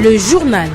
Le journal.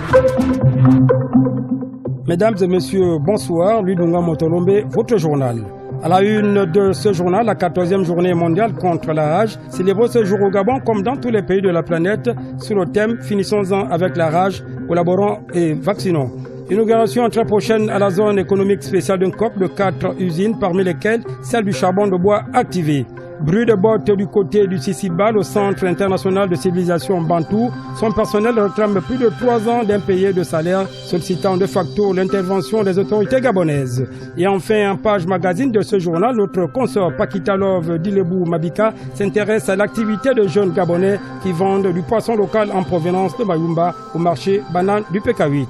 Mesdames et messieurs, bonsoir. Ludunga Motolombe, votre journal. À la une de ce journal, la 14e journée mondiale contre la rage, célébrée ce jour au Gabon comme dans tous les pays de la planète, sur le thème « Finissons-en avec la rage, collaborons et vaccinons ». Inauguration très prochaine à la zone économique spéciale d'un COP de 4 usines, parmi lesquelles celle du charbon de bois activé. Bruit de bottes du côté du Sisiba, le Centre international de civilisation Bantou. Son personnel réclame plus de 3 ans d'impayés de salaire, sollicitant de facto l'intervention des autorités gabonaises. Et enfin, en page magazine de ce journal, notre consoeur Pakita Love Dilebou Mabika s'intéresse à l'activité de jeunes gabonais qui vendent du poisson local en provenance de Mayumba au marché banane du PK8.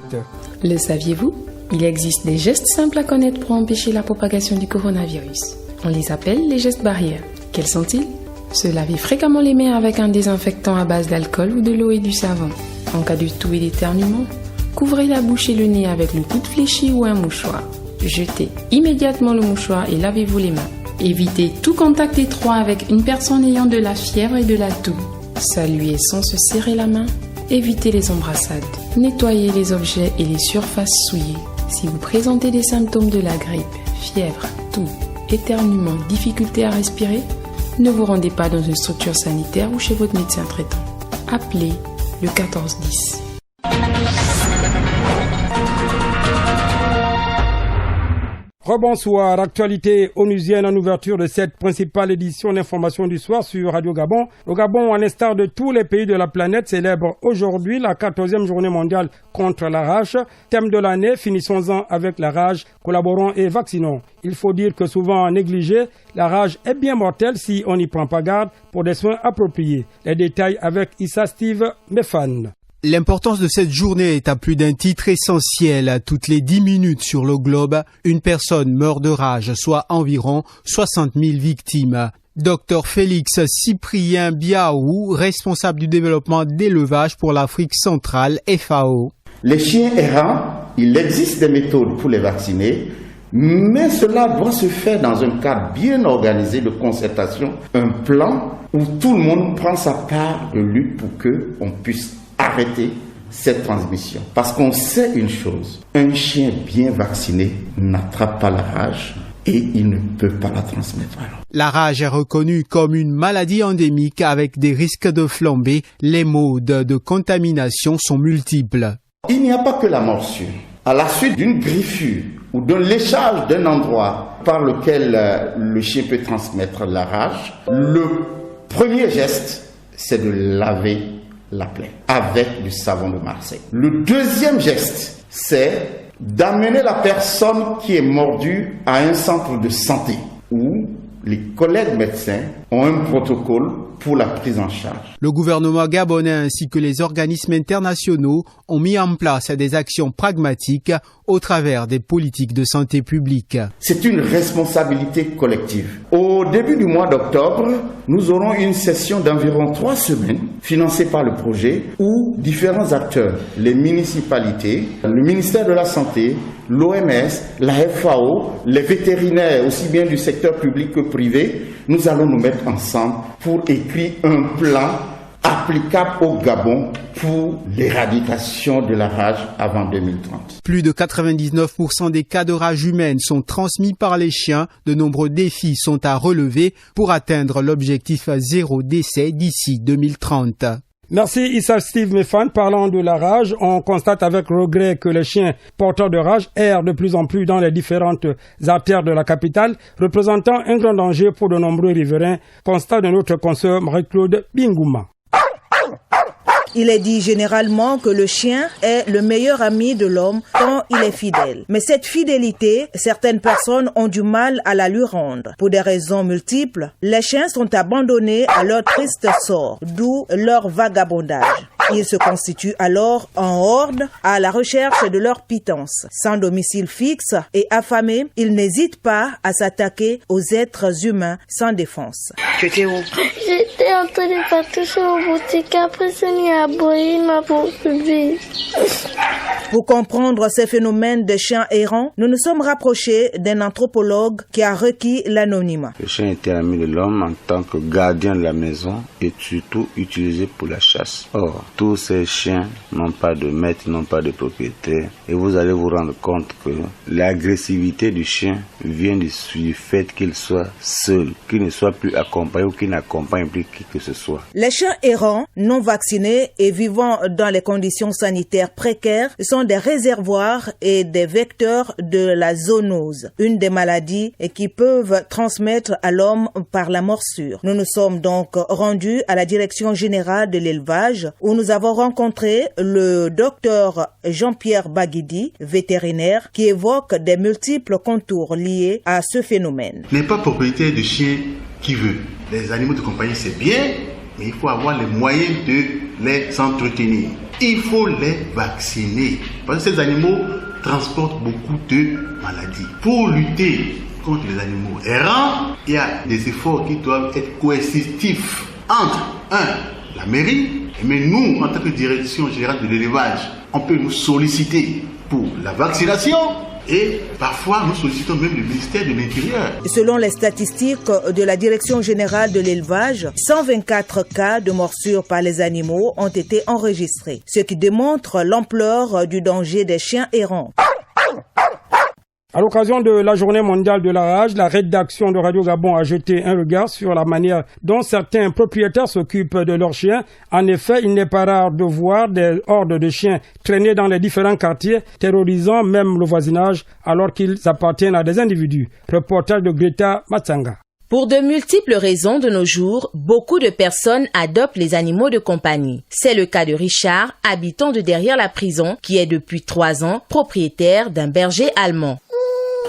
Le saviez-vous? Il existe des gestes simples à connaître pour empêcher la propagation du coronavirus. On les appelle les gestes barrières. Quels sont-ils? Se laver fréquemment les mains avec un désinfectant à base d'alcool ou de l'eau et du savon. En cas de toux et d'éternuement, couvrez la bouche et le nez avec le coude fléchi ou un mouchoir. Jetez immédiatement le mouchoir et lavez-vous les mains. Évitez tout contact étroit avec une personne ayant de la fièvre et de la toux. Saluez sans se serrer la main. Évitez les embrassades. Nettoyez les objets et les surfaces souillées. Si vous présentez des symptômes de la grippe, fièvre, toux, éternuement, difficulté à respirer, ne vous rendez pas dans une structure sanitaire ou chez votre médecin traitant. Appelez le 1410. Rebonsoir, actualité onusienne en ouverture de cette principale édition d'information du soir sur Radio Gabon. Le Gabon, à l'instar de tous les pays de la planète, célèbre aujourd'hui la 14e journée mondiale contre la rage. Thème de l'année, finissons-en avec la rage, collaborons et vaccinons. Il faut dire que souvent négligée, la rage est bien mortelle si on n'y prend pas garde pour des soins appropriés. Les détails avec Issa Steve Mefan. L'importance de cette journée est à plus d'un titre essentiel. Toutes les 10 minutes sur le globe, une personne meurt de rage, soit environ 60 000 victimes. Dr Félix Cyprien Biaou, responsable du développement d'élevage pour l'Afrique centrale, FAO. Les chiens errants, il existe des méthodes pour les vacciner, mais cela doit se faire dans un cadre bien organisé de concertation, un plan où tout le monde prend sa part de lutte pour qu'on puisse arrêter cette transmission. Parce qu'on sait une chose, un chien bien vacciné n'attrape pas la rage et il ne peut pas la transmettre. La rage est reconnue comme une maladie endémique avec des risques de flambée. Les modes de contamination sont multiples. Il n'y a pas que la morsure. À la suite d'une griffure ou d'un léchage d'un endroit par lequel le chien peut transmettre la rage, le premier geste, c'est de laver la plaie avec du savon de Marseille. Le deuxième geste, c'est d'amener la personne qui est mordue à un centre de santé où les collègues médecins ont un protocole pour la prise en charge. Le gouvernement gabonais ainsi que les organismes internationaux ont mis en place des actions pragmatiques au travers des politiques de santé publique. C'est une responsabilité collective. Au début du mois d'octobre, nous aurons une session d'environ 3 semaines financée par le projet où différents acteurs, les municipalités, le ministère de la Santé, l'OMS, la FAO, les vétérinaires aussi bien du secteur public que privé, nous allons nous mettre ensemble pour écrire un plan applicable au Gabon pour l'éradication de la rage avant 2030. Plus de 99% des cas de rage humaine sont transmis par les chiens. De nombreux défis sont à relever pour atteindre l'objectif 0 décès d'ici 2030. Merci Issa Steve Mefan. Parlant de la rage, on constate avec regret que les chiens porteurs de rage errent de plus en plus dans les différentes artères de la capitale, représentant un grand danger pour de nombreux riverains. Constat de notre consoeur Marie-Claude Bingouma. Il est dit généralement que le chien est le meilleur ami de l'homme quand il est fidèle. Mais cette fidélité, certaines personnes ont du mal à la lui rendre. Pour des raisons multiples, les chiens sont abandonnés à leur triste sort, d'où leur vagabondage. Ils se constituent alors en horde à la recherche de leur pitance. Sans domicile fixe et affamés, ils n'hésitent pas à s'attaquer aux êtres humains sans défense. Tu étais où? J'étais en train de partir au boutique, après c'est à boire ma vie. Pour comprendre ces phénomènes de chiens errants, nous nous sommes rapprochés d'un anthropologue qui a requis l'anonymat. Le chien était ami de l'homme en tant que gardien de la maison et surtout utilisé pour la chasse. Or, tous ces chiens n'ont pas de maître, n'ont pas de propriétaire. Et vous allez vous rendre compte que l'agressivité du chien vient du fait qu'il soit seul, qu'il ne soit plus accompagné ou qu'il n'accompagne plus qui que ce soit. Les chiens errants, non vaccinés et vivant dans les conditions sanitaires précaires sont des réservoirs et des vecteurs de la zoonose, une des maladies qui peuvent transmettre à l'homme par la morsure. Nous nous sommes donc rendus à la Direction générale de l'élevage où nous avons rencontré le docteur Jean-Pierre Baguidi, vétérinaire, qui évoque des multiples contours liés à ce phénomène. N'est pas propriétaire de chien qui veut. Les animaux de compagnie, c'est bien, mais il faut avoir les moyens de les entretenir. Il faut les vacciner. Parce que ces animaux transportent beaucoup de maladies. Pour lutter contre les animaux errants, il y a des efforts qui doivent être coercitifs entre, la mairie, mais nous, en tant que direction générale de l'élevage, on peut nous solliciter pour la vaccination et parfois nous sollicitons même le ministère de l'Intérieur. Selon les statistiques de la Direction générale de l'élevage, 124 cas de morsure par les animaux ont été enregistrés, ce qui démontre l'ampleur du danger des chiens errants. À l'occasion de la journée mondiale de la rage, la rédaction de Radio Gabon a jeté un regard sur la manière dont certains propriétaires s'occupent de leurs chiens. En effet, il n'est pas rare de voir des hordes de chiens traîner dans les différents quartiers, terrorisant même le voisinage alors qu'ils appartiennent à des individus. Reportage de Greta Matsanga. Pour de multiples raisons de nos jours, beaucoup de personnes adoptent les animaux de compagnie. C'est le cas de Richard, habitant de derrière la prison, qui est depuis 3 ans propriétaire d'un berger allemand.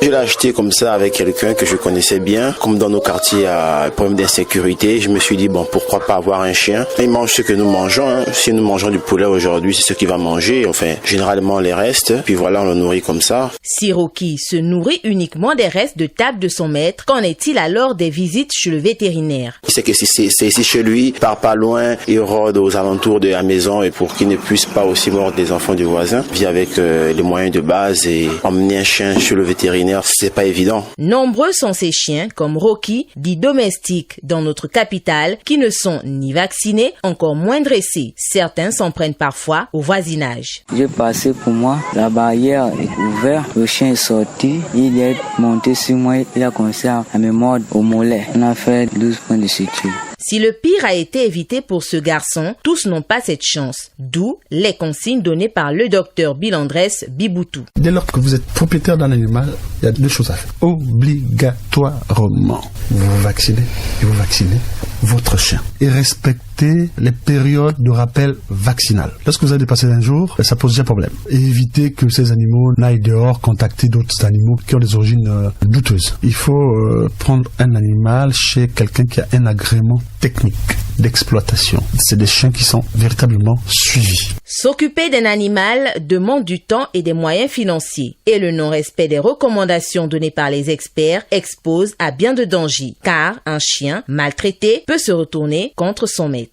Je l'ai acheté comme ça avec quelqu'un que je connaissais bien. Comme dans nos quartiers, il y a un problème d'insécurité. Je me suis dit, pourquoi pas avoir un chien? Il mange ce que nous mangeons. Si nous mangeons du poulet aujourd'hui, c'est ce qu'il va manger. Enfin, généralement les restes. Puis voilà, on le nourrit comme ça. Si Rocky se nourrit uniquement des restes de table de son maître, qu'en est-il alors des visites chez le vétérinaire? Il sait que c'est ici chez lui, il part pas loin, il rôde aux alentours de la maison et pour qu'il ne puisse pas aussi mordre des enfants du voisin. Puis avec les moyens de base et emmener un chien chez le vétérinaire, c'est pas évident. Nombreux sont ces chiens, comme Rocky, dits domestiques dans notre capitale, qui ne sont ni vaccinés, encore moins dressés. Certains s'en prennent parfois au voisinage. J'ai passé pour moi, la barrière est ouverte, le chien est sorti, il est monté sur moi, il a commencé à me mordre au mollet. On a fait 12 points de suture. Si le pire a été évité pour ce garçon, tous n'ont pas cette chance. D'où les consignes données par le docteur Bilandres Biboutou. Dès lors que vous êtes propriétaire d'un animal, il y a 2 choses à faire. Obligatoirement, vous vaccinez et vous vaccinez votre chien. Et respectez les périodes de rappel vaccinal. Lorsque vous avez dépassé un jour, ça pose déjà problème. Et évitez que ces animaux n'aillent dehors contacter d'autres animaux qui ont des origines douteuses. Il faut prendre un animal chez quelqu'un qui a un agrément technique d'exploitation. C'est des chiens qui sont véritablement suivis. S'occuper d'un animal demande du temps et des moyens financiers. Et le non-respect des recommandations données par les experts expose à bien de dangers. Car un chien maltraité peut se retourner contre son maître.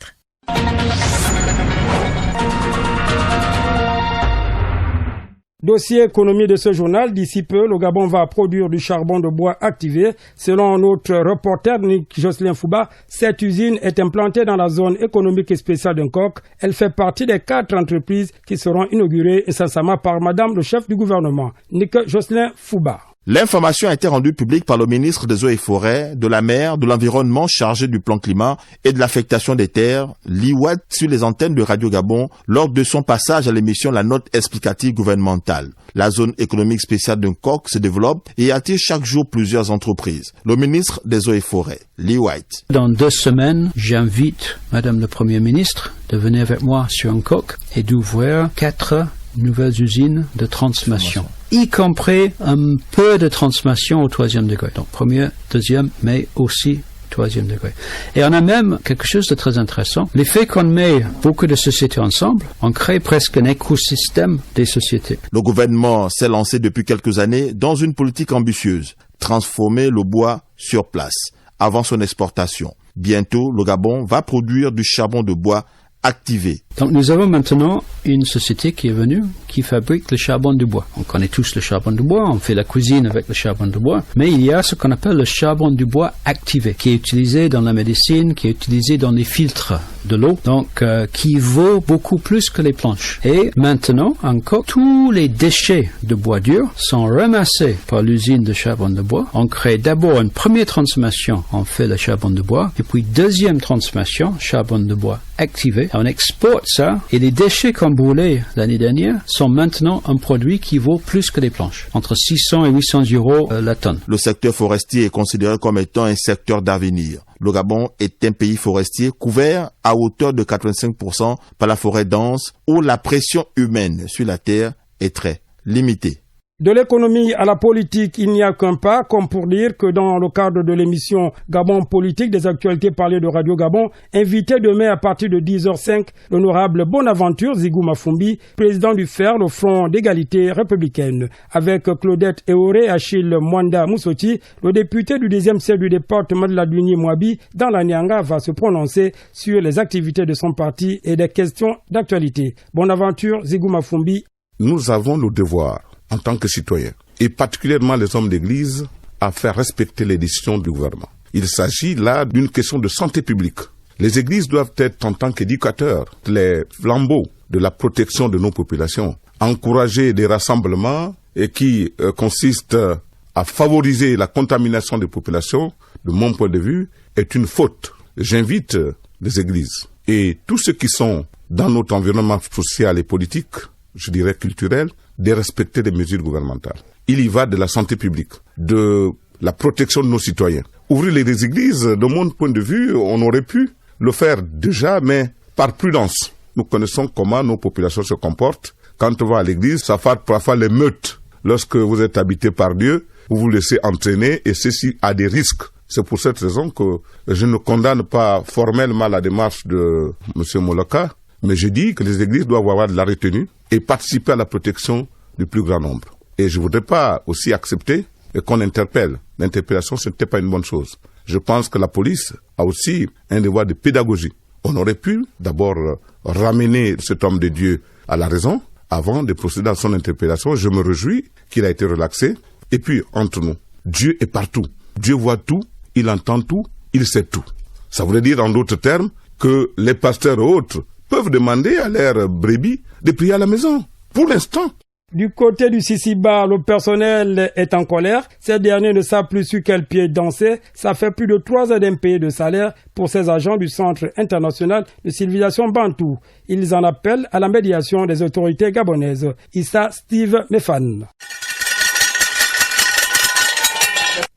Dossier économie de ce journal, d'ici peu, le Gabon va produire du charbon de bois activé. Selon notre reporter Nick Jocelyn Fouba, cette usine est implantée dans la zone économique et spéciale d'Nkok. Elle fait partie des 4 entreprises qui seront inaugurées incessamment par Madame le chef du gouvernement, Nick Jocelyn Fouba. L'information a été rendue publique par le ministre des Eaux et Forêts, de la Mer, de l'Environnement chargé du plan climat et de l'affectation des terres, l'IWAT, sur les antennes de Radio Gabon lors de son passage à l'émission La Note explicative gouvernementale. La zone économique spéciale de Nkok se développe et attire chaque jour plusieurs entreprises. Le ministre des Eaux et Forêts, l'IWAT. Dans 2 semaines, j'invite Madame le Premier ministre de venir avec moi sur Nkok et d'ouvrir 4 nouvelles usines de transformation, y compris un peu de transformation au 3e degré. Donc, 1er, 2e, mais aussi 3e degré. Et on a même quelque chose de très intéressant. Le fait qu'on met beaucoup de sociétés ensemble, on crée presque un écosystème des sociétés. Le gouvernement s'est lancé depuis quelques années dans une politique ambitieuse, transformer le bois sur place, avant son exportation. Bientôt, le Gabon va produire du charbon de bois activé. Donc nous avons maintenant une société qui est venue, qui fabrique le charbon de bois. On connaît tous le charbon de bois, on fait la cuisine avec le charbon de bois, mais il y a ce qu'on appelle le charbon du bois activé, qui est utilisé dans la médecine, qui est utilisé dans les filtres de l'eau, donc qui vaut beaucoup plus que les planches. Et maintenant, encore, tous les déchets de bois dur sont ramassés par l'usine de charbon de bois. On crée d'abord une première transformation, on fait le charbon de bois, et puis deuxième transformation, charbon de bois activé. On exporte ça, et les déchets qu'on brûlait l'année dernière sont maintenant un produit qui vaut plus que les planches, entre 600 et 800 euros la tonne. Le secteur forestier est considéré comme étant un secteur d'avenir. Le Gabon est un pays forestier couvert à hauteur de 85% par la forêt dense, où la pression humaine sur la terre est très limitée. De l'économie à la politique, il n'y a qu'un pas, comme pour dire que dans le cadre de l'émission Gabon Politique des actualités parlées de Radio Gabon, invité demain à partir de 10h05, l'honorable Bonaventure Zigou Mafumbi, président du FER, le Front d'égalité républicaine. Avec Claudette Eoré, Achille Mwanda Moussoti, le député du 10e siège du département de la Duni-Mouabi, dans la Nyanga, va se prononcer sur les activités de son parti et des questions d'actualité. Bonaventure Zigou Mafumbi. Nous avons le devoir, en tant que citoyens, et particulièrement les hommes d'église, à faire respecter les décisions du gouvernement. Il s'agit là d'une question de santé publique. Les églises doivent être, en tant qu'éducateurs, les flambeaux de la protection de nos populations. Encourager des rassemblements et qui consistent à favoriser la contamination des populations, de mon point de vue, est une faute. J'invite les églises et tous ceux qui sont dans notre environnement social et politique, je dirais culturel, de respecter les mesures gouvernementales. Il y va de la santé publique, de la protection de nos citoyens. Ouvrir les églises, de mon point de vue, on aurait pu le faire déjà, mais par prudence. Nous connaissons comment nos populations se comportent. Quand on va à l'église, ça fait parfois les meutes. Lorsque vous êtes habité par Dieu, vous vous laissez entraîner et ceci a des risques. C'est pour cette raison que je ne condamne pas formellement la démarche de M. Moloka, mais je dis que les églises doivent avoir de la retenue et participer à la protection du plus grand nombre. Et je ne voudrais pas aussi accepter qu'on interpelle. L'interpellation, ce n'était pas une bonne chose. Je pense que la police a aussi un devoir de pédagogie. On aurait pu d'abord ramener cet homme de Dieu à la raison avant de procéder à son interpellation. Je me réjouis qu'il a été relaxé. Et puis, entre nous, Dieu est partout. Dieu voit tout, il entend tout, il sait tout. Ça voudrait dire, en d'autres termes, que les pasteurs et autres peuvent demander à leurs brebis de prier à la maison. Pour l'instant. Du côté du Sisiba, le personnel est en colère. Ces derniers ne savent plus sur quel pied danser. Ça fait plus de 3 ans d'impayés de salaire pour ces agents du Centre international de civilisation Bantou. Ils en appellent à la médiation des autorités gabonaises. Issa Steve Mefan.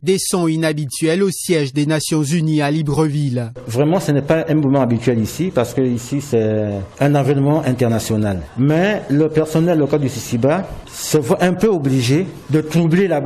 Des sons inhabituels au siège des Nations Unies à Libreville. Vraiment, ce n'est pas un mouvement habituel ici, parce que ici, c'est un environnement international. Mais le personnel local du Sisiba se voit un peu obligé de troubler la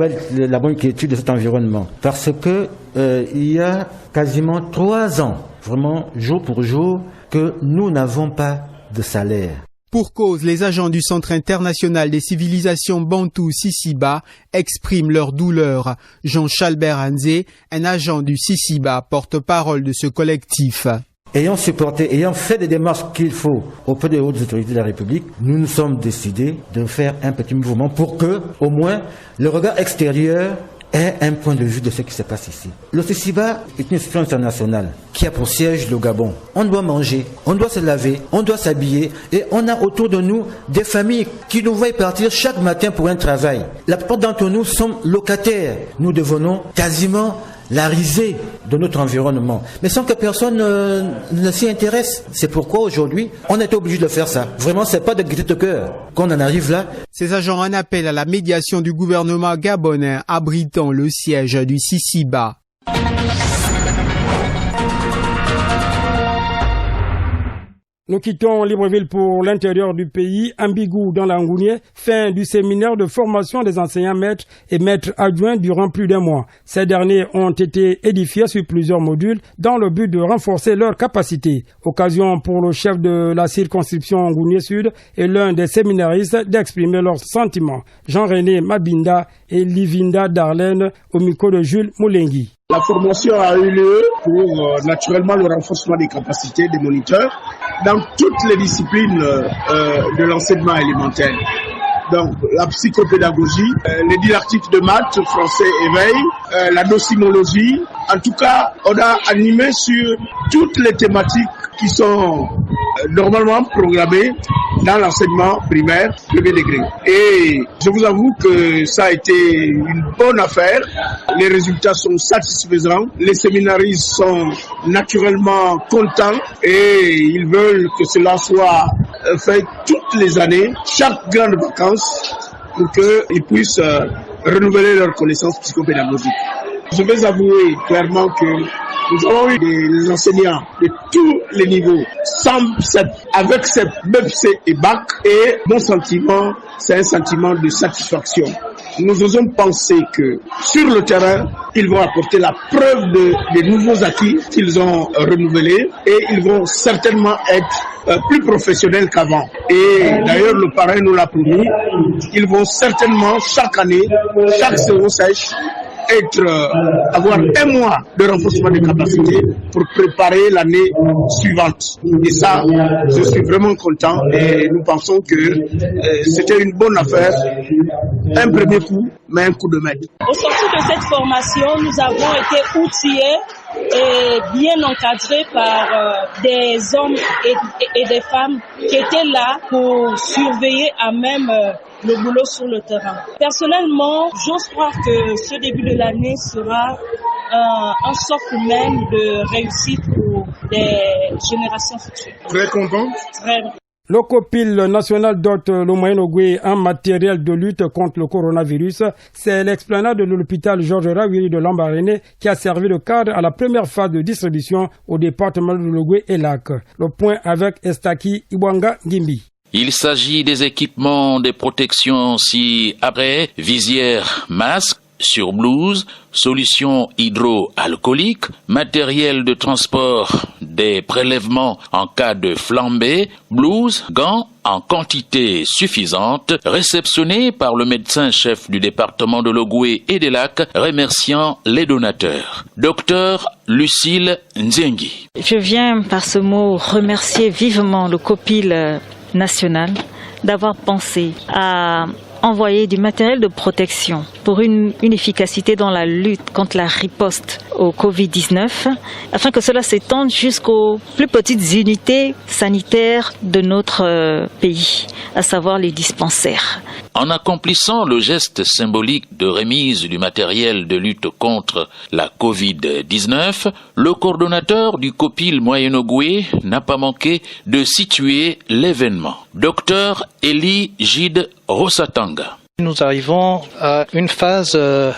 bonne quiétude de cet environnement. Parce que il y a quasiment 3 ans, vraiment jour pour jour, que nous n'avons pas de salaire. Pour cause, les agents du Centre international des civilisations Bantou Sisiba expriment leur douleur. Jean Chalbert Hanzé, un agent du Sisiba, porte-parole de ce collectif. Ayant supporté, ayant fait des démarches qu'il faut auprès des hautes autorités de la République, nous nous sommes décidés de faire un petit mouvement pour que, au moins, le regard extérieur ait un point de vue de ce qui se passe ici. Le Sisiba est une institution internationale qui a pour siège le Gabon. On doit manger, on doit se laver, on doit s'habiller et on a autour de nous des familles qui nous voient partir chaque matin pour un travail. La plupart d'entre nous sont locataires. Nous devenons quasiment la risée de notre environnement. Mais sans que personne ne s'y intéresse. C'est pourquoi aujourd'hui, on est obligé de faire ça. Vraiment, c'est pas de gaieté de cœur qu'on en arrive là. Ces agents en appellent à la médiation du gouvernement gabonais abritant le siège du Sisiba. Nous quittons Libreville pour l'intérieur du pays. Ambigou dans l'Angounier, fin du séminaire de formation des enseignants maîtres et maîtres adjoints durant plus d'1 mois. Ces derniers ont été édifiés sur plusieurs modules dans le but de renforcer leurs capacités. Occasion pour le chef de la circonscription Angounier Sud et l'un des séminaristes d'exprimer leurs sentiments. Jean-René Mabinda et Livinda Darlène au micro de Jules Moulengi. La formation a eu lieu pour naturellement le renforcement des capacités des moniteurs dans toutes les disciplines de l'enseignement élémentaire. Donc la psychopédagogie, les didactiques de maths, français, éveil, la docimologie. En tout cas, on a animé sur toutes les thématiques qui sont normalement programmées dans l'enseignement primaire, premier degré. Et je vous avoue que ça a été une bonne affaire. Les résultats sont satisfaisants. Les séminaristes sont naturellement contents et ils veulent que cela soit fait toutes les années, chaque grande vacances, pour qu'ils puissent renouveler leurs connaissances psychopédagogiques. Je vais avouer clairement que nous avons eu des enseignants de tous les niveaux, sans CEP, avec CEP, BEPC et BAC, et mon sentiment, c'est un sentiment de satisfaction. Nous osons penser que sur le terrain, ils vont apporter la preuve des nouveaux acquis qu'ils ont renouvelés et ils vont certainement être plus professionnels qu'avant. Et d'ailleurs, le parrain nous l'a promis, ils vont certainement chaque année, chaque saison sèche, avoir un mois de renforcement des capacités pour préparer l'année suivante. Et ça, je suis vraiment content et nous pensons que c'était une bonne affaire, un premier coup, mais un coup de maître. Au sortir de cette formation, nous avons été outillés et bien encadrés par des hommes et des femmes qui étaient là pour surveiller à même le boulot sur le terrain. Personnellement, j'ose croire que ce début de l'année sera un socle même de réussite pour des générations futures. Très content. Très. Le COPIL national dote le Moyen-Ogooué en matériel de lutte contre le coronavirus. C'est l'explanade de l'hôpital Georges Rawiri de Lambaréné qui a servi de cadre à la première phase de distribution au département de l'Ogooué et Lac. Le point avec Estaki Ibwanga Ngimbi. Il s'agit des équipements de protection si-après, visière, masque, surblouse, solutions hydroalcooliques, matériel de transport des prélèvements en cas de flambée, blouse, gants en quantité suffisante, réceptionnés par le médecin-chef du département de l'Ogooué et des Lacs, remerciant les donateurs. Docteur Lucille Nzengi. Je viens par ce mot remercier vivement le COPIL national d'avoir pensé à envoyer du matériel de protection pour une efficacité dans la lutte contre la riposte au Covid-19, afin que cela s'étende jusqu'aux plus petites unités sanitaires de notre pays, à savoir les dispensaires. En accomplissant le geste symbolique de remise du matériel de lutte contre la Covid-19, le coordonnateur du COPIL Moyen-Ogooué n'a pas manqué de situer l'événement. Docteur Eli Gide Rossatanga. Nous arrivons à une phase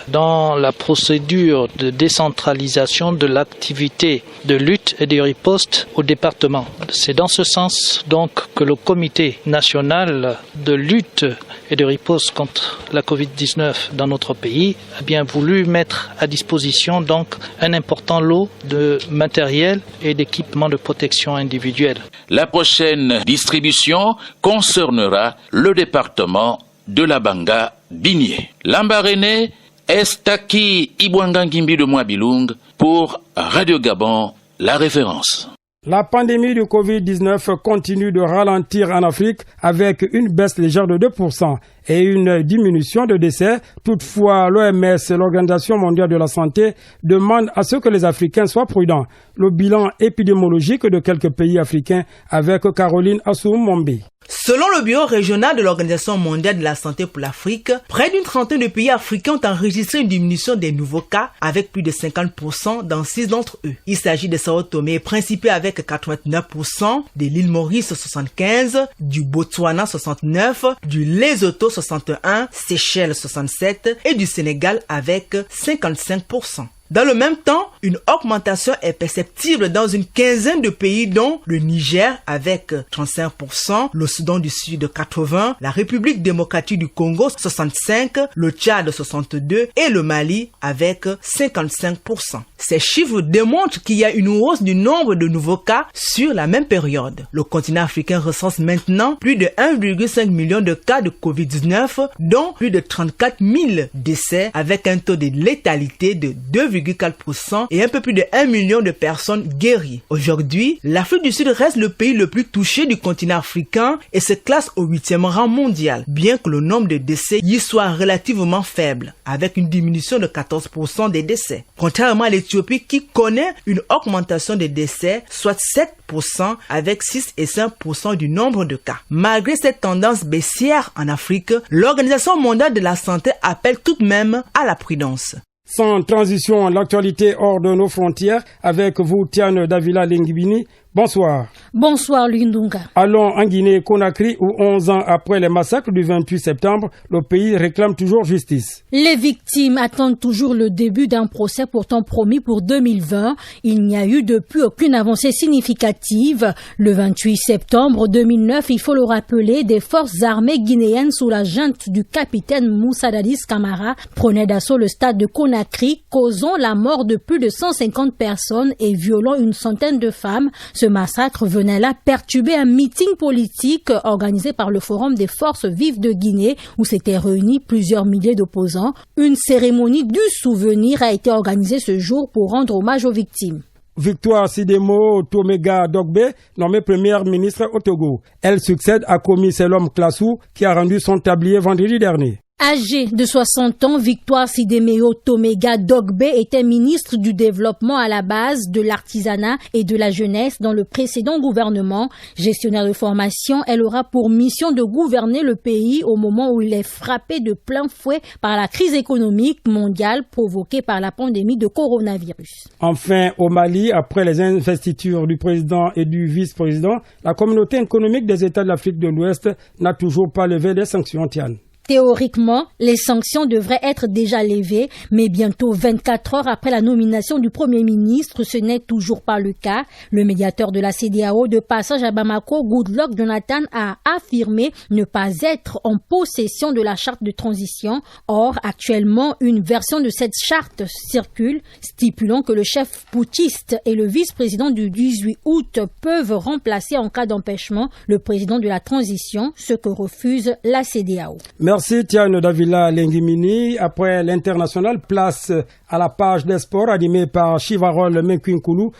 dans la procédure de décentralisation de l'activité de lutte et de riposte au département. C'est dans ce sens donc que le comité national de lutte et de riposte contre la Covid-19 dans notre pays a bien voulu mettre à disposition donc un important lot de matériel et d'équipements de protection individuelle. La prochaine distribution concernera le département de la Banga Binié. Lambaréné, Estaki Ibwanga Ngimbi de Mwabilung pour Radio Gabon, la référence. La pandémie du Covid-19 continue de ralentir en Afrique avec une baisse légère de 2% et une diminution de décès. Toutefois, l'OMS, l'Organisation mondiale de la santé, demande à ce que les Africains soient prudents. Le bilan épidémiologique de quelques pays africains avec Caroline Assoum-Mombe. Selon le bureau régional de l'Organisation mondiale de la santé pour l'Afrique, près d'une trentaine de pays africains ont enregistré une diminution des nouveaux cas avec plus de 50% dans 6 d'entre eux. Il s'agit de Sao Tomé et Principe avec 89%, de l'île Maurice 75%, du Botswana 69%, du Lesotho 61%, Seychelles 67% et du Sénégal avec 55%. Dans le même temps, une augmentation est perceptible dans une quinzaine de pays dont le Niger avec 35%, le Soudan du Sud 80%, la République démocratique du Congo 65%, le Tchad 62% et le Mali avec 55%. Ces chiffres démontrent qu'il y a une hausse du nombre de nouveaux cas sur la même période. Le continent africain recense maintenant plus de 1,5 million de cas de Covid-19, dont plus de 34 000 décès avec un taux de létalité de 2,5%. 2,4% et un peu plus de 1 million de personnes guéries. Aujourd'hui, l'Afrique du Sud reste le pays le plus touché du continent africain et se classe au 8e rang mondial, bien que le nombre de décès y soit relativement faible, avec une diminution de 14% des décès. Contrairement à l'Éthiopie qui connaît une augmentation des décès, soit 7% avec 6 et 5% du nombre de cas. Malgré cette tendance baissière en Afrique, l'Organisation mondiale de la santé appelle tout de même à la prudence. Sans transition, l'actualité hors de nos frontières avec vous, Tiane Davila Lingibini. Bonsoir. Bonsoir, Lindunga. Allons en Guinée-Conakry où 11 ans après les massacres du 28 septembre, le pays réclame toujours justice. Les victimes attendent toujours le début d'un procès pourtant promis pour 2020. Il n'y a eu depuis aucune avancée significative. Le 28 septembre 2009, il faut le rappeler, des forces armées guinéennes sous la junte du capitaine Moussa Dadis Camara prenaient d'assaut le stade de Conakry, causant la mort de plus de 150 personnes et violant une centaine de femmes. Ce massacre venait là perturber un meeting politique organisé par le Forum des forces vives de Guinée où s'étaient réunis plusieurs milliers d'opposants. Une cérémonie du souvenir a été organisée ce jour pour rendre hommage aux victimes. Victoire Sidemo Tomega Dogbe, nommée première ministre au Togo. Elle succède à Komi Selom Klassou qui a rendu son tablier vendredi dernier. Âgée de 60 ans, Victoire Sidemeo Tomega Dogbe était ministre du développement à la base, de l'artisanat et de la jeunesse dans le précédent gouvernement. Gestionnaire de formation, elle aura pour mission de gouverner le pays au moment où il est frappé de plein fouet par la crise économique mondiale provoquée par la pandémie de coronavirus. Enfin, au Mali, après les investitures du président et du vice-président, la communauté économique des États de l'Afrique de l'Ouest n'a toujours pas levé les sanctions, Tiane. Théoriquement, les sanctions devraient être déjà levées, mais bientôt 24 heures après la nomination du Premier ministre, ce n'est toujours pas le cas. Le médiateur de la CEDEAO de passage à Bamako, Goodluck Jonathan, a affirmé ne pas être en possession de la charte de transition. Or, actuellement, une version de cette charte circule, stipulant que le chef putschiste et le vice-président du 18 août peuvent remplacer en cas d'empêchement le président de la transition, ce que refuse la CEDEAO. Merci Tiane Davila Lengimini. Après l'international, place à la page des sports animée par Chivarol Menkuinkulu.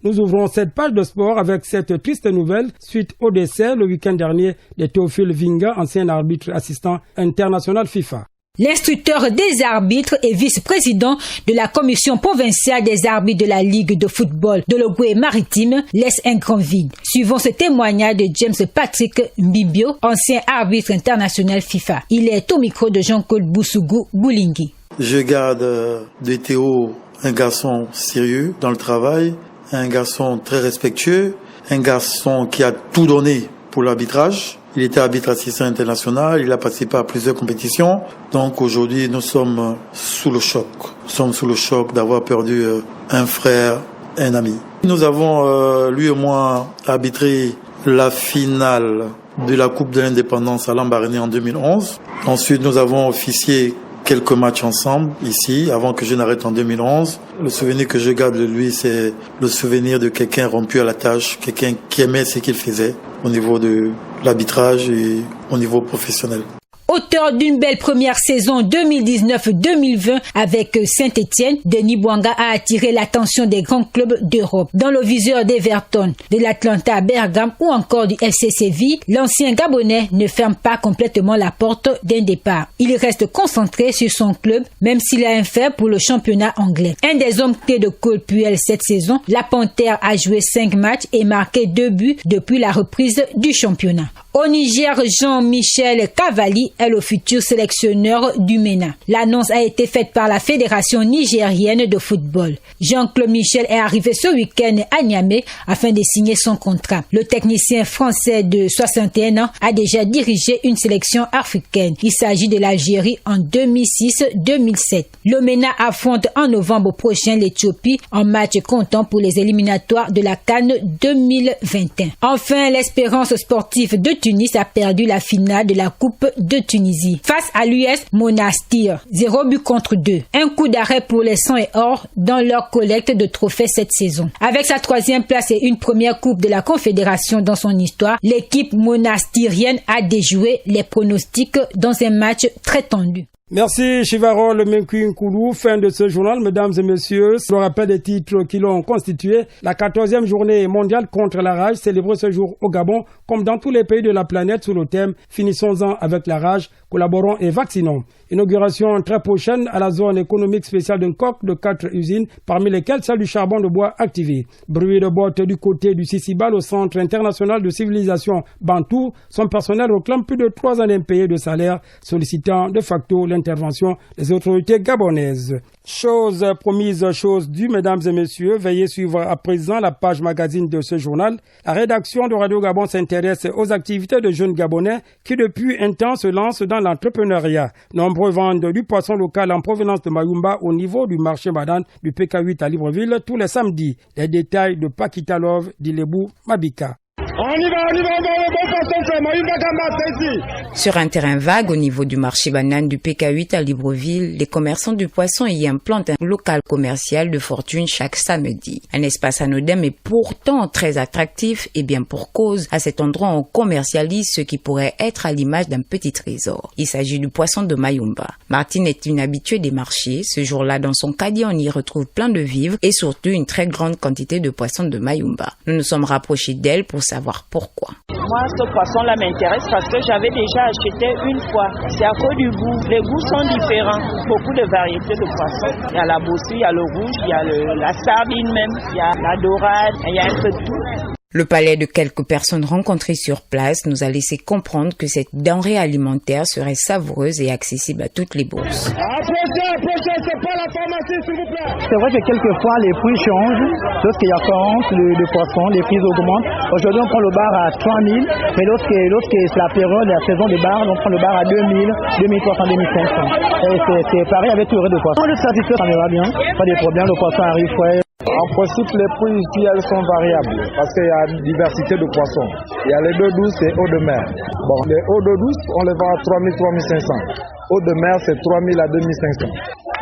Nous ouvrons cette page de sport avec cette triste nouvelle suite au décès le week-end dernier de Théophile Vinga, ancien arbitre assistant international FIFA. L'instructeur des arbitres et vice-président de la commission provinciale des arbitres de la Ligue de football de l'Ogooué-Maritime laisse un grand vide. Suivant ce témoignage de James Patrick Mbibio, ancien arbitre international FIFA. Il est au micro de Jean-Claude Boussougou Boulingi. Je garde de Théo un garçon sérieux dans le travail, un garçon très respectueux, un garçon qui a tout donné pour l'arbitrage. Il était arbitre assistant international, il a participé à plusieurs compétitions. Donc aujourd'hui, nous sommes sous le choc. Nous sommes sous le choc d'avoir perdu un frère, un ami. Nous avons, lui et moi, arbitré la finale de la Coupe de l'Indépendance à Lambaréné en 2011. Ensuite, nous avons officié quelques matchs ensemble ici, avant que je n'arrête en 2011. Le souvenir que je garde de lui, c'est le souvenir de quelqu'un rompu à la tâche, quelqu'un qui aimait ce qu'il faisait au niveau de l'arbitrage et au niveau professionnel. Auteur d'une belle première saison 2019-2020 avec Saint-Etienne, Denis Bouanga a attiré l'attention des grands clubs d'Europe. Dans le viseur d'Everton, de l'Atlanta Bergame ou encore du FC Séville, l'ancien Gabonais ne ferme pas complètement la porte d'un départ. Il reste concentré sur son club, même s'il a un faible pour le championnat anglais. Un des hommes clés de Claude Puel cette saison, la Panthère a joué 5 matchs et marqué 2 buts depuis la reprise du championnat. Au Niger, Jean-Michel Cavalli est le futur sélectionneur du MENA. L'annonce a été faite par la Fédération nigérienne de football. Jean-Claude Michel est arrivé ce week-end à Niamey afin de signer son contrat. Le technicien français de 61 ans a déjà dirigé une sélection africaine. Il s'agit de l'Algérie en 2006-2007. Le MENA affronte en novembre prochain l'Éthiopie en match comptant pour les éliminatoires de la CAN 2021. Enfin, l'Espérance sportive de Tunis a perdu la finale de la Coupe de Tunisie. Face à l'US Monastir, 0-2. Un coup d'arrêt pour les Sang et Or dans leur collecte de trophées cette saison. Avec sa 3e place et une première Coupe de la Confédération dans son histoire, l'équipe monastirienne a déjoué les pronostics dans un match très tendu. Merci Chivarol Menkuinkoulou. Fin de ce journal, mesdames et messieurs. Le rappel des titres qui l'ont constitué. La 14e journée mondiale contre la rage, célébrée ce jour au Gabon, comme dans tous les pays de la planète, sous le thème « Finissons-en avec la rage, collaborons et vaccinons ». Inauguration très prochaine à la zone économique spéciale d'un coq de 4 usines, parmi lesquelles celle du charbon de bois activé. Bruit de bottes du côté du Sissibal au Centre international de civilisation Bantou. Son personnel réclame plus de 3 ans d'impayés de salaire, sollicitant de facto l'intervention des autorités gabonaises. Chose promise, chose due, mesdames et messieurs. Veuillez suivre à présent la page magazine de ce journal. La rédaction de Radio Gabon s'intéresse aux activités de jeunes Gabonais qui depuis un temps se lancent dans l'entrepreneuriat. Nombreux vendent du poisson local en provenance de Mayumba au niveau du marché Madane du PK8 à Libreville tous les samedis. Les détails de Pakita Love d'Ilebou Mabika. On y va, bon poisson frais, Mayumba Gamba, c'est ici. Sur un terrain vague au niveau du marché banane du PK8 à Libreville, les commerçants du poisson y implantent un local commercial de fortune chaque samedi. Un espace anodin mais pourtant très attractif et bien pour cause. À cet endroit, on commercialise ce qui pourrait être à l'image d'un petit trésor. Il s'agit du poisson de Mayumba. Martine est une habituée des marchés. Ce jour-là, dans son caddie, on y retrouve plein de vivres et surtout une très grande quantité de poissons de Mayumba. Nous nous sommes rapprochés d'elle pour savoir pourquoi. Moi, ce poisson-là m'intéresse parce que j'avais déjà acheté une fois. C'est à cause du goût. Les goûts sont différents. Beaucoup de variétés de poissons. Il y a la bossue, il y a le rouge, il y a la sardine même, il y a la dorade, il y a un peu de tout. Le palais de quelques personnes rencontrées sur place nous a laissé comprendre que cette denrée alimentaire serait savoureuse et accessible à toutes les bourses. Approchez, c'est pas la pharmacie, s'il vous plaît. C'est vrai que quelquefois les prix changent. Lorsqu'il y a carence de poissons, les prix augmentent. Aujourd'hui, on prend le bar à 3 000, mais lorsque c'est la période, la saison des bars, on prend le bar à 2 000, 2300, 2500. Et c'est pareil avec tout le reste de poissons. Le satisfait, ça me va bien. Pas de problème, le poisson arrive frais. En principe, les prix ici, elles sont variables parce qu'il y a une diversité de poissons. Il y a les d'eau douce et eau de mer. Bon, les eaux d'eau douce, on les vend à 3 000, 3 500. Eau de mer, c'est 3 000 à 2 500.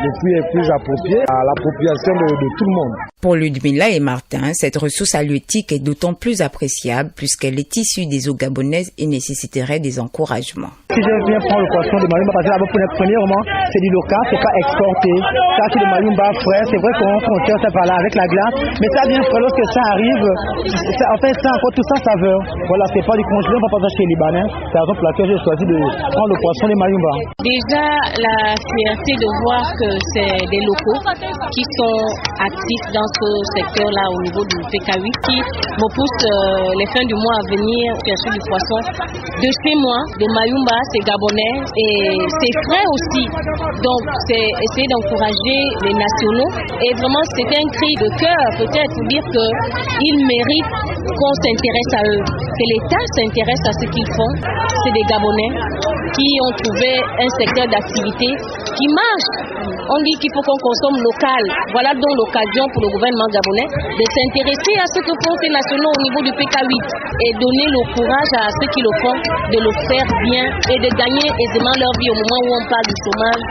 Le prix est plus approprié à l'appropriation de tout le monde. Pour Ludmilla et Martin, cette ressource halieutique est d'autant plus appréciable puisqu'elle est issue des eaux gabonaises et nécessiterait des encouragements. Si je viens prendre le poisson de Mayumba, parce que premièrement, c'est du local, c'est pas exporté. Ça, c'est de Mayumba frais. C'est vrai qu'on conserve ça par là avec la glace, mais ça vient frais lorsque ça arrive. En fait, ça encore tout ça saveur. Voilà, c'est pas du congelé, on va pas ça chez les Libanais. C'est la raison pour laquelle j'ai choisi de prendre le poisson de Mayumba. Déjà, la fierté de voir que c'est des locaux qui sont actifs dans ce secteur-là au niveau du PK8 qui me poussent les fins du mois à venir chercher du poisson de chez moi, de Mayumba, c'est gabonais et c'est frais aussi. Donc, c'est essayer d'encourager les nationaux et vraiment c'est un cri de cœur peut-être pour dire qu'ils méritent qu'on s'intéresse à eux, que l'État s'intéresse à ce qu'ils font. C'est des Gabonais qui ont trouvé un secteur d'activité qui marche. On dit qu'il faut qu'on consomme local. Voilà donc l'occasion pour le gouvernement gabonais de s'intéresser à ce que font ces nationaux au niveau du PK8 et donner le courage à ceux qui le font de le faire bien et de gagner aisément leur vie au moment où on parle du chômage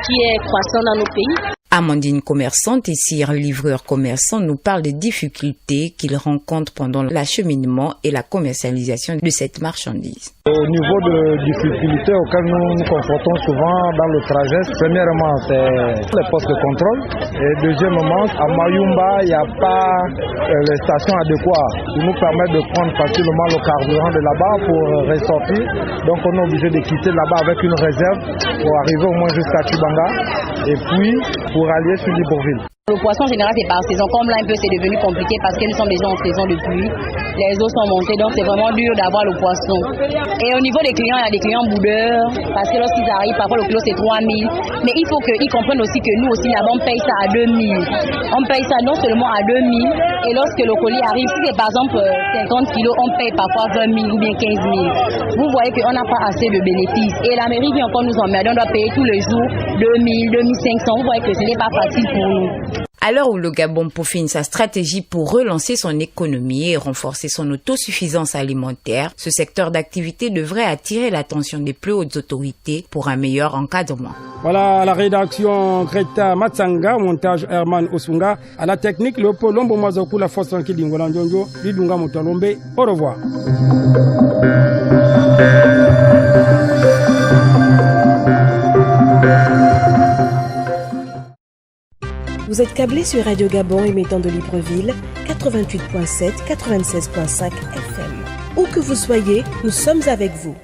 qui est croissant dans nos pays. Amandine, commerçante, et Cyr, livreur commerçant, nous parlent des difficultés qu'ils rencontrent pendant l'acheminement et la commercialisation de cette marchandise. Au niveau de difficultés auxquelles nous nous confrontons souvent dans le trajet, premièrement, c'est les postes de contrôle. Et deuxièmement, à Mayumba, il n'y a pas les stations adéquates qui nous permettent de prendre facilement le carburant de là-bas pour ressortir. Donc on est obligé de quitter là-bas avec une réserve pour arriver au moins jusqu'à Kibanga. Et puis, pour aller sur Libreville. Le poisson en général c'est par saison, comme là un peu c'est devenu compliqué parce que nous sommes déjà en saison de pluie, les eaux sont montées donc c'est vraiment dur d'avoir le poisson. Et au niveau des clients, il y a des clients boudeurs parce que lorsqu'ils arrivent, parfois le kilo c'est 3 000, mais il faut qu'ils comprennent aussi que nous aussi là-bas on paye ça à 2 000. On paye ça non seulement à 2 000 et lorsque le colis arrive, si c'est par exemple 50 kilos, on paye parfois 20 000 ou bien 15 000. Vous voyez qu'on n'a pas assez de bénéfices et la mairie vient encore nous emmerder, on doit payer tous les jours 2 000, 2 500, vous voyez que ce n'est pas facile pour nous. À l'heure où le Gabon peaufine sa stratégie pour relancer son économie et renforcer son autosuffisance alimentaire, ce secteur d'activité devrait attirer l'attention des plus hautes autorités pour un meilleur encadrement. Voilà, à la rédaction Greta Matsanga, montage Herman Osunga, à la technique Leopold Lombo Mazoku, la force tranquille d'Ingolandjonjo, Lidunga Moutolombe. Au revoir. Vous êtes câblé sur Radio Gabon émettant de Libreville, 88.7, 96.5 FM. Où que vous soyez, nous sommes avec vous.